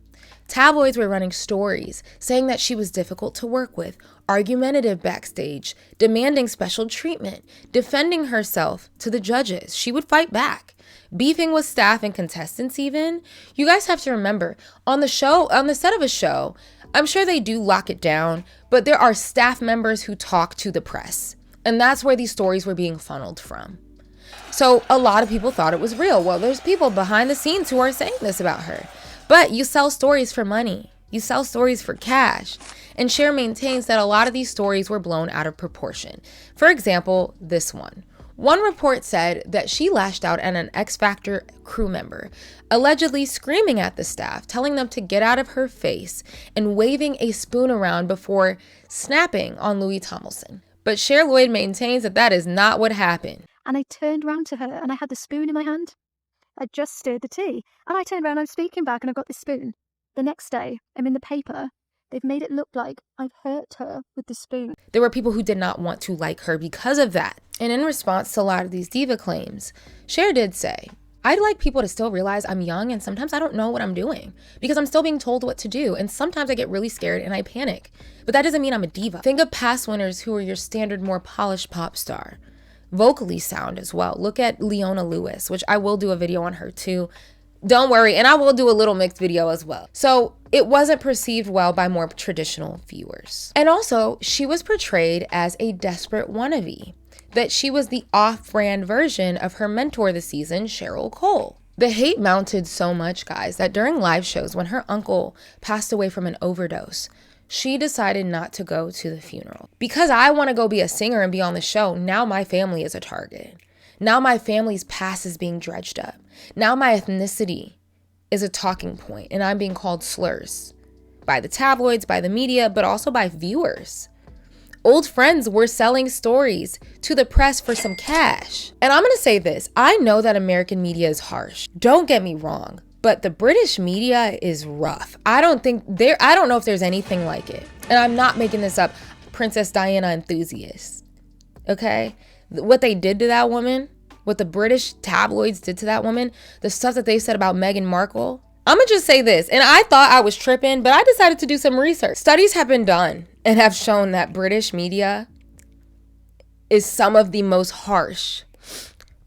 Tabloids were running stories saying that she was difficult to work with, argumentative backstage, demanding special treatment, defending herself to the judges. She would fight back, beefing with staff and contestants even. You guys have to remember, on the set of a show, I'm sure they do lock it down, but there are staff members who talk to the press. And that's where these stories were being funneled from. So a lot of people thought it was real. Well, there's people behind the scenes who are saying this about her. But you sell stories for money. You sell stories for cash. And Cher maintains that a lot of these stories were blown out of proportion. For example, this one. One report said that she lashed out at an X Factor crew member, allegedly screaming at the staff, telling them to get out of her face and waving a spoon around before snapping on Louis Tomlinson. But Cher Lloyd maintains that that is not what happened. And I turned round to her and I had the spoon in my hand. I just stirred the tea. And I turned around, I'm speaking back, and I've got this spoon. The next day, I'm in the paper. They've made it look like I've hurt her with the spoon. There were people who did not want to like her because of that. And in response to a lot of these diva claims, Cher did say, I'd like people to still realize I'm young and sometimes I don't know what I'm doing because I'm still being told what to do. And sometimes I get really scared and I panic. But that doesn't mean I'm a diva. Think of past winners who are your standard, more polished pop star. Vocally sound as well. Look at Leona Lewis, which I will do a video on her too. Don't worry, and I will do a little mixed video as well. So it wasn't perceived well by more traditional viewers. And also, she was portrayed as a desperate wannabe, that she was the off-brand version of her mentor this season, Cheryl Cole. The hate mounted so much, guys, that during live shows, when her uncle passed away from an overdose, she decided not to go to the funeral. Because I want to go be a singer and be on the show, now my family is a target. Now my family's past is being dredged up. Now my ethnicity is a talking point and I'm being called slurs by the tabloids, by the media, but also by viewers. Old friends were selling stories to the press for some cash. And I'm gonna say this, I know that American media is harsh. Don't get me wrong, but the British media is rough. I don't know if there's anything like it. And I'm not making this up, Princess Diana enthusiast, okay? What they did to that woman, what the British tabloids did to that woman, the stuff that they said about Meghan Markle. I'm gonna just say this, and I thought I was tripping, but I decided to do some research. Studies have been done and have shown that British media is some of the most harsh,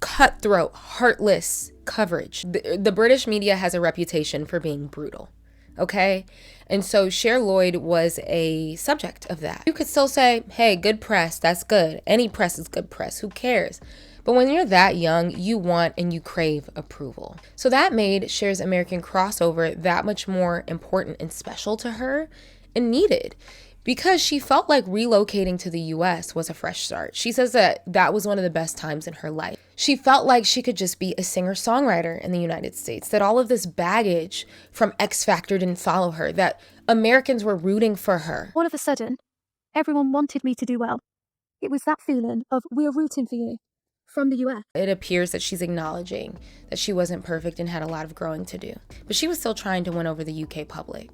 cutthroat, heartless coverage. The British media has a reputation for being brutal, okay? And so Cher Lloyd was a subject of that. You could still say, hey, good press, that's good. Any press is good press, who cares? But when you're that young, you want and you crave approval. So that made Cher's American crossover that much more important and special to her and needed, because she felt like relocating to the US was a fresh start. She says that that was one of the best times in her life. She felt like she could just be a singer-songwriter in the United States, that all of this baggage from X Factor didn't follow her, that Americans were rooting for her. All of a sudden, everyone wanted me to do well. It was that feeling of, we're rooting for you from the US. It appears that she's acknowledging that she wasn't perfect and had a lot of growing to do, but she was still trying to win over the UK public.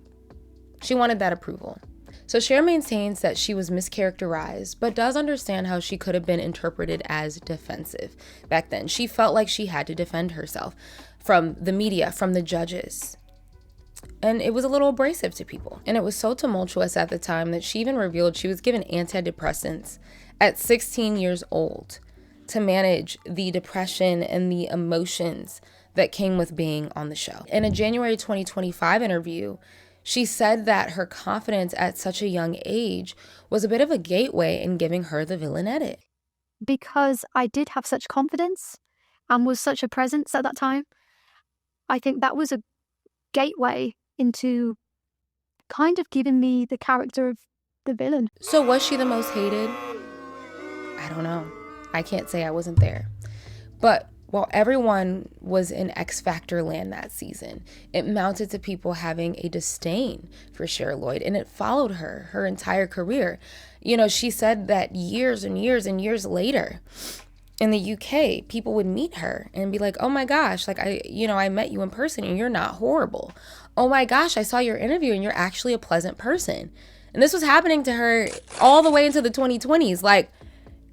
She wanted that approval. So Cher maintains that she was mischaracterized, but does understand how she could have been interpreted as defensive. Back then, she felt like she had to defend herself from the media, from the judges. And it was a little abrasive to people. And it was so tumultuous at the time that she even revealed she was given antidepressants at 16 years old to manage the depression and the emotions that came with being on the show. In a January 2025 interview, she said that her confidence at such a young age was a bit of a gateway in giving her the villain edit. Because I did have such confidence and was such a presence at that time, I think that was a gateway into kind of giving me the character of the villain. So was she the most hated? I don't know. I can't say I wasn't there. But while everyone was in X Factor land that season, it mounted to people having a disdain for Cher Lloyd, and it followed her entire career. You know, she said that years and years and years later in the UK, people would meet her and be like, oh my gosh, like I met you in person and you're not horrible. Oh my gosh, I saw your interview and you're actually a pleasant person. And this was happening to her all the way into the 2020s. Like,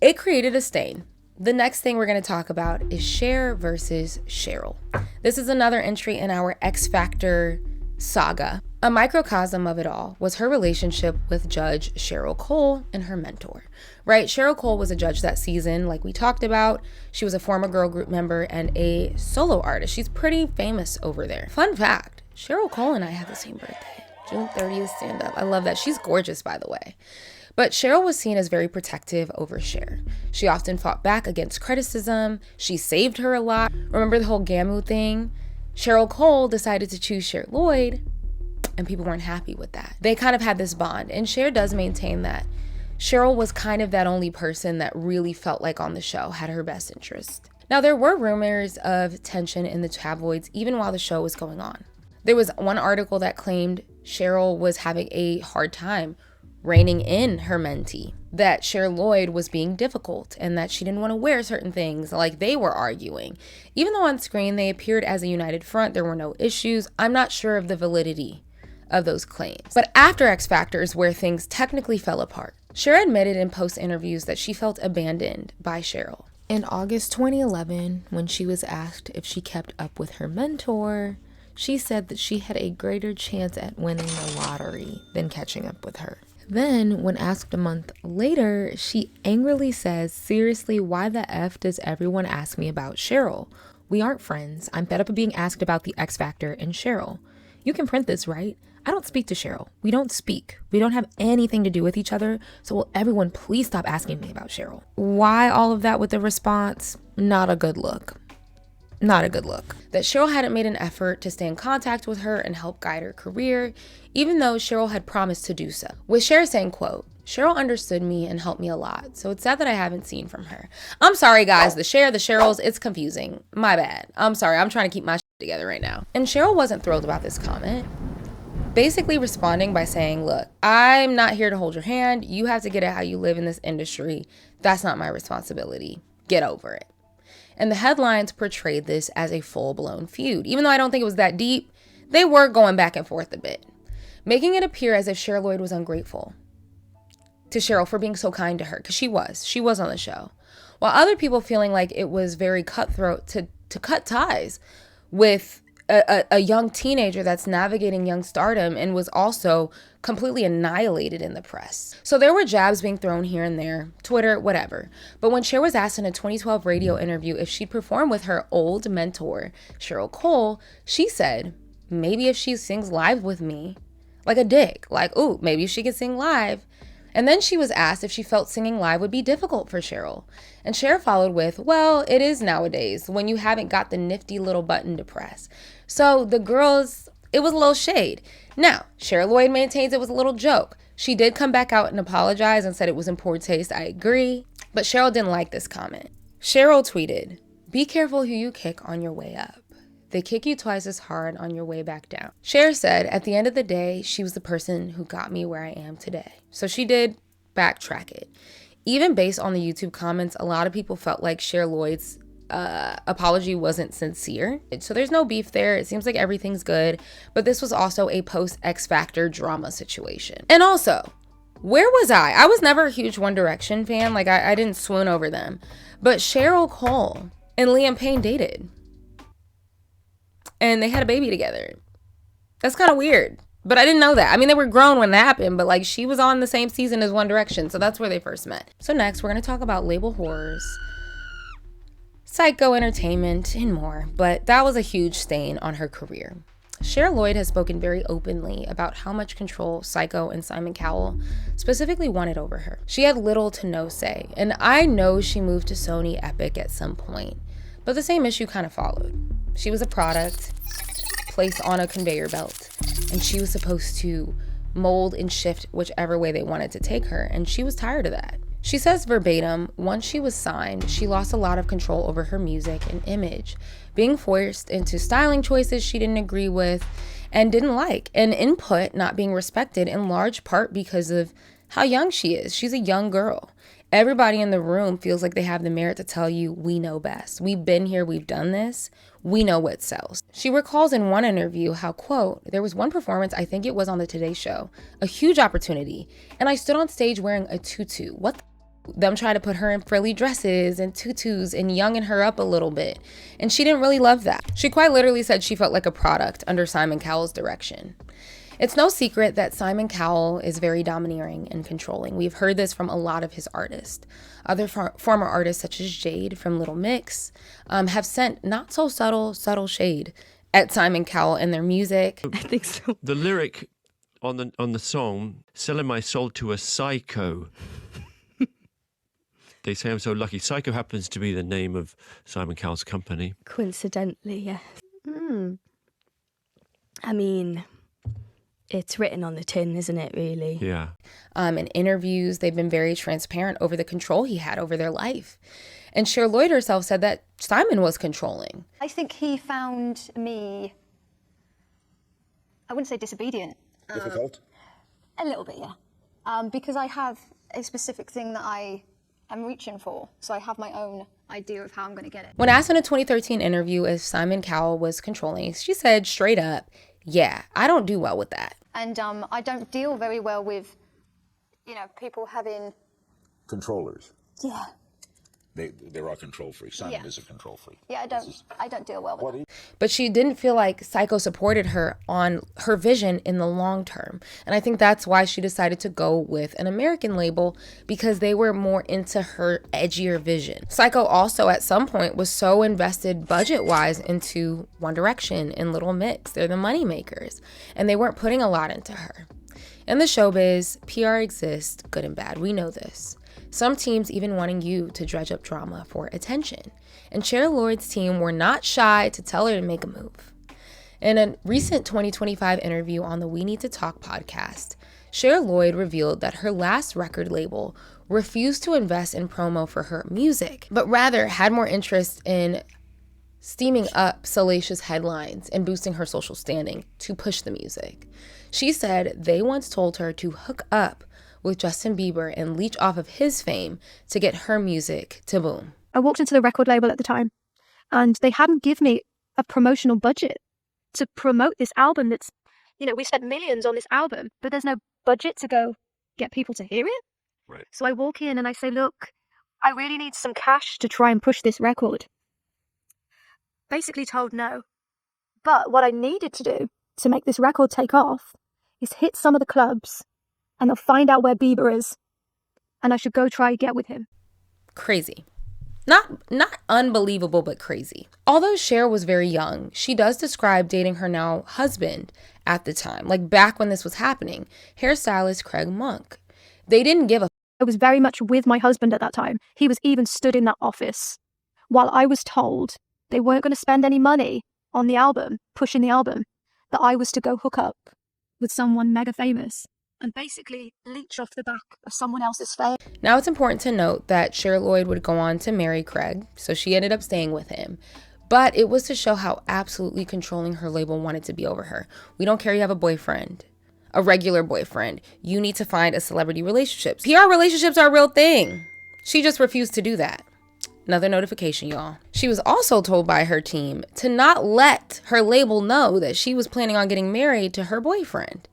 it created a stain. The next thing we're going to talk about is Cher versus Cheryl. This is another entry in our X Factor saga. A microcosm of it all was her relationship with Judge Cheryl Cole and her mentor, right? Cheryl Cole was a judge that season, like we talked about. She was a former girl group member and a solo artist. She's pretty famous over there. Fun fact, Cheryl Cole and I have the same birthday, June 30th, stand up. I love that. She's gorgeous, by the way. But Cheryl was seen as very protective over Cher. She often fought back against criticism. She saved her a lot. Remember the whole Gamu thing? Cheryl Cole decided to choose Cher Lloyd, and people weren't happy with that. They kind of had this bond, and Cher does maintain that Cheryl was kind of that only person that really felt like on the show had her best interest. Now, there were rumors of tension in the tabloids even while the show was going on. There was one article that claimed Cheryl was having a hard time reining in her mentee, that Cher Lloyd was being difficult and that she didn't want to wear certain things, like they were arguing. Even though on screen they appeared as a united front, there were no issues. I'm not sure of the validity of those claims. But after X Factor is where things technically fell apart. Cher admitted in post-interviews that she felt abandoned by Cheryl. In August 2011, when she was asked if she kept up with her mentor, she said that she had a greater chance at winning the lottery than catching up with her. Then, when asked a month later, she angrily says, "Seriously, why the F does everyone ask me about Cheryl? We aren't friends. I'm fed up of being asked about the X Factor and Cheryl. You can print this, right? I don't speak to Cheryl. We don't speak. We don't have anything to do with each other, so will everyone please stop asking me about Cheryl?" Why all of that with the response? Not a good look. Not a good look. That Cheryl hadn't made an effort to stay in contact with her and help guide her career, even though Cheryl had promised to do so. With Cher saying, quote, "Cheryl understood me and helped me a lot, so it's sad that I haven't seen from her." I'm sorry, guys. The Cher, the Cheryls, it's confusing. My bad. I'm sorry. I'm trying to keep my shit together right now. And Cheryl wasn't thrilled about this comment, basically responding by saying, "Look, I'm not here to hold your hand. You have to get it how you live in this industry. That's not my responsibility. Get over it." And the headlines portrayed this as a full-blown feud. Even though I don't think it was that deep, they were going back and forth a bit, making it appear as if Cher Lloyd was ungrateful to Cheryl for being so kind to her, because she was on the show, while other people feeling like it was very cutthroat to cut ties with a young teenager that's navigating young stardom and was also completely annihilated in the press. So there were jabs being thrown here and there, Twitter, whatever. But when Cher was asked in a 2012 radio interview if she'd perform with her old mentor, Cheryl Cole, she said, "Maybe if she sings live with me," like a dig, like, ooh, maybe she could sing live. And then she was asked if she felt singing live would be difficult for Cheryl. And Cher followed with, "Well, it is nowadays when you haven't got the nifty little button to press." So the girls, it was a little shade. Now, Cher Lloyd maintains it was a little joke. She did come back out and apologize and said it was in poor taste. I agree. But Cheryl didn't like this comment. Cheryl tweeted, "Be careful who you kick on your way up. They kick you twice as hard on your way back down." Cher said, "At the end of the day, she was the person who got me where I am today." So she did backtrack it. Even based on the YouTube comments, a lot of people felt like Cher Lloyd's apology wasn't sincere. So there's no beef there. It seems like everything's good. But this was also a post-X Factor drama situation. And also, where was I? I was never a huge One Direction fan. Like, I didn't swoon over them. But Cheryl Cole and Liam Payne dated. And they had a baby together. That's kind of weird. But I didn't know that. I mean, they were grown when that happened, but like she was on the same season as One Direction. So that's where they first met. So next, we're going to talk about label horrors, Psycho Entertainment, and more. But that was a huge stain on her career. Cher Lloyd has spoken very openly about how much control Psycho and Simon Cowell specifically wanted over her. She had little to no say. And I know she moved to Sony Epic at some point, but the same issue kind of followed. She was a product placed on a conveyor belt, and she was supposed to mold and shift whichever way they wanted to take her, and she was tired of that. She says verbatim, once she was signed, she lost a lot of control over her music and image, being forced into styling choices she didn't agree with and didn't like, and input not being respected in large part because of how young she is. She's a young girl. Everybody in the room feels like they have the merit to tell you, we know best. We've been here, we've done this. We know what sells. She recalls in one interview how, quote, "There was one performance, I think it was on the Today Show, a huge opportunity, and I stood on stage wearing a tutu. What the them trying to put her in frilly dresses and tutus and younging her up a little bit. And she didn't really love that." She quite literally said she felt like a product under Simon Cowell's direction. It's no secret that Simon Cowell is very domineering and controlling. We've heard this from a lot of his artists. Other former artists such as Jade from Little Mix have sent not so subtle shade at Simon Cowell and their music. I think so. The lyric on the song, "Selling my soul to a psycho." They say I'm so lucky. Psycho happens to be the name of Simon Cowell's company. Coincidentally, yes. I mean, it's written on the tin, isn't it, really? Yeah. In interviews, they've been very transparent over the control he had over their life. And Cher Lloyd herself said that Simon was controlling. I think he found me, I wouldn't say disobedient. Difficult? A little bit, yeah. Because I have a specific thing that I am reaching for. So I have my own idea of how I'm going to get it. When asked in a 2013 interview if Simon Cowell was controlling, she said straight up, "Yeah, I don't do well with that." And I don't deal very well with, people having... Controllers. Yeah. There are control freaks. Simon is a control freak. Yeah, I don't deal well with that. But she didn't feel like Psycho supported her on her vision in the long term. And I think that's why she decided to go with an American label, because they were more into her edgier vision. Psycho also at some point was so invested budget-wise into One Direction and Little Mix. They're the money makers. And they weren't putting a lot into her. In the showbiz, PR exists, good and bad. We know this. Some teams even wanting you to dredge up drama for attention. And Cher Lloyd's team were not shy to tell her to make a move. In a recent 2025 interview on the We Need to Talk podcast, Cher Lloyd revealed that her last record label refused to invest in promo for her music, but rather had more interest in steaming up salacious headlines and boosting her social standing to push the music. She said they once told her to hook up with Justin Bieber and leech off of his fame to get her music to boom. I walked into the record label at the time and they hadn't given me a promotional budget to promote this album that's, we spent millions on this album, but there's no budget to go get people to hear it. Right. So I walk in and I say, look, I really need some cash to try and push this record. Basically told no. But what I needed to do to make this record take off is hit some of the clubs and they'll find out where Bieber is, and I should go try get with him. Crazy. Not unbelievable, but crazy. Although Cher was very young, she does describe dating her now husband at the time, like back when this was happening, hairstylist Craig Monk. They didn't give a I was very much with my husband at that time. He was even stood in that office while I was told they weren't going to spend any money on the album, pushing the album, that I was to go hook up with someone mega famous and basically leech off the back of someone else's fame. Now it's important to note that Cher Lloyd would go on to marry Craig, so she ended up staying with him. But it was to show how absolutely controlling her label wanted to be over her. We don't care you have a boyfriend, a regular boyfriend. You need to find a celebrity relationship. PR relationships are a real thing. She just refused to do that. Another notification, y'all. She was also told by her team to not let her label know that she was planning on getting married to her boyfriend,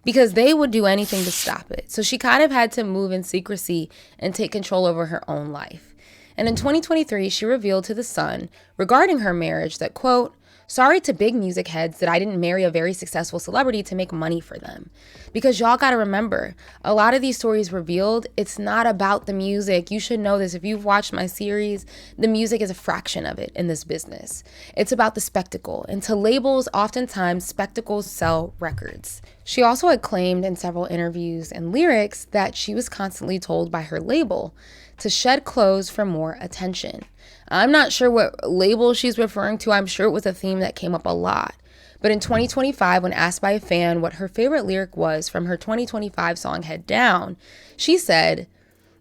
because they would do anything to stop it. So she kind of had to move in secrecy and take control over her own life. And in 2023, she revealed to The Sun regarding her marriage that, quote, "Sorry to big music heads that I didn't marry a very successful celebrity to make money for them." Because y'all gotta remember, a lot of these stories revealed, it's not about the music. You should know this. If you've watched my series, the music is a fraction of it in this business. It's about the spectacle. And to labels, oftentimes spectacles sell records. She also had claimed in several interviews and lyrics that she was constantly told by her label to shed clothes for more attention. I'm not sure what label she's referring to. I'm sure it was a theme that came up a lot. But in 2025, when asked by a fan what her favorite lyric was from her 2025 song Head Down, she said,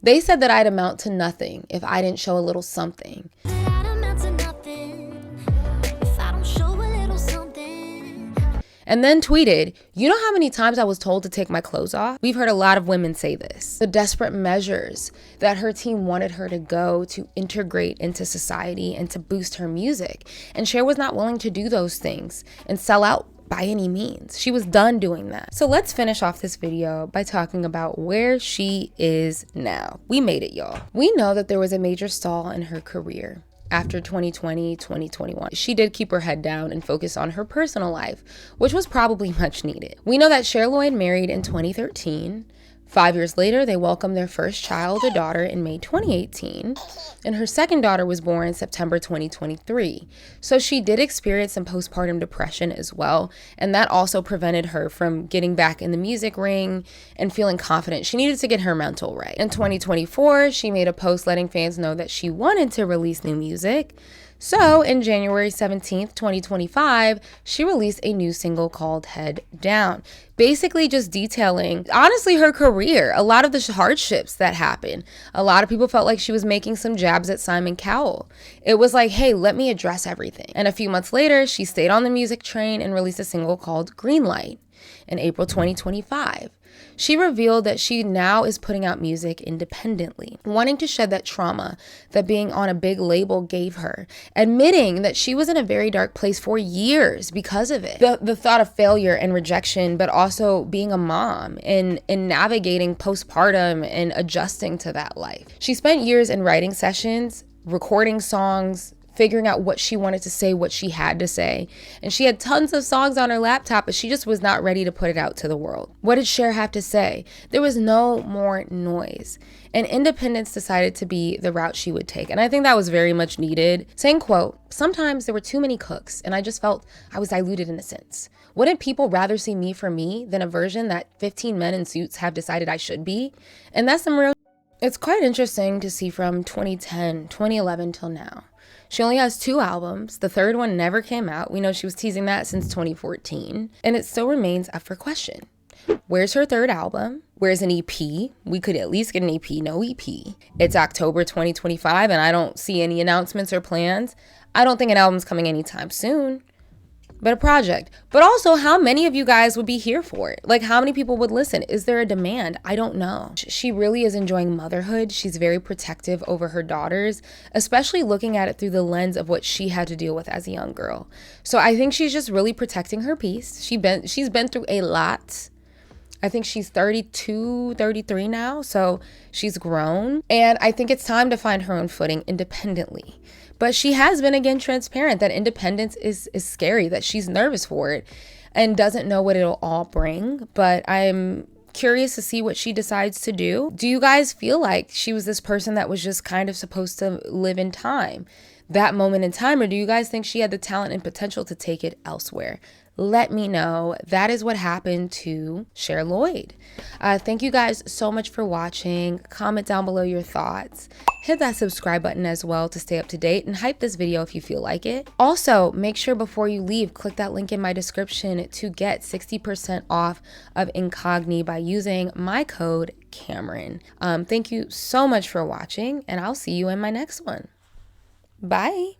"They said that I'd amount to nothing if I didn't show a little something." And then tweeted, "You know how many times I was told to take my clothes off?" We've heard a lot of women say this. The desperate measures that her team wanted her to go to integrate into society and to boost her music. And Cher was not willing to do those things and sell out by any means. She was done doing that. So let's finish off this video by talking about where she is now. We made it, y'all. We know that there was a major stall in her career. After 2020, 2021, she did keep her head down and focus on her personal life, which was probably much needed. We know that Cher Lloyd married in 2013. 5 years later, they welcomed their first child, a daughter, in May 2018, and her second daughter was born in September 2023. So she did experience some postpartum depression as well, and that also prevented her from getting back in the music ring and feeling confident. She needed to get her mental right. In 2024, she made a post letting fans know that she wanted to release new music. So in January 17th, 2025, she released a new single called Head Down, basically just detailing, honestly, her career, a lot of the hardships that happened. A lot of people felt like she was making some jabs at Simon Cowell. It was like, hey, let me address everything. And a few months later, she stayed on the music train and released a single called Green Light in April 2025. She revealed that she now is putting out music independently, wanting to shed that trauma that being on a big label gave her, admitting that she was in a very dark place for years because of it. The thought of failure and rejection, but also being a mom and navigating postpartum and adjusting to that life. She spent years in writing sessions, recording songs, figuring out what she wanted to say, what she had to say. And she had tons of songs on her laptop, but she just was not ready to put it out to the world. What did Cher have to say? There was no more noise. And independence decided to be the route she would take. And I think that was very much needed. Saying, quote, "Sometimes there were too many cooks and I just felt I was diluted in a sense. Wouldn't people rather see me for me than a version that 15 men in suits have decided I should be?" And that's some real. It's quite interesting to see from 2010, 2011 till now. She only has 2 albums. The third one never came out. We know she was teasing that since 2014. And it still remains up for question. Where's her third album? Where's an EP? We could at least get an EP, no EP. It's October 2025 and I don't see any announcements or plans. I don't think an album's coming anytime soon. But a project. But also, how many of you guys would be here for it? Like, how many people would listen? Is there a demand? I don't know. She really is enjoying motherhood. She's very protective over her daughters, especially looking at it through the lens of what she had to deal with as a young girl. So I think she's just really protecting her peace. She's been through a lot. I think she's 32, 33 now, so she's grown. And I think it's time to find her own footing independently. But she has been, again, transparent that independence is scary, that she's nervous for it and doesn't know what it'll all bring. But I'm curious to see what she decides to do. Do you guys feel like she was this person that was just kind of supposed to live in time, that moment in time? Or do you guys think she had the talent and potential to take it elsewhere? Let me know. That is what happened to Cher Lloyd. Thank you guys so much for watching. Comment down below your thoughts. Hit that subscribe button as well to stay up to date and hype this video if you feel like it. Also, make sure before you leave, click that link in my description to get 60% off of Incogni by using my code Cameron. Thank you so much for watching and I'll see you in my next one. Bye.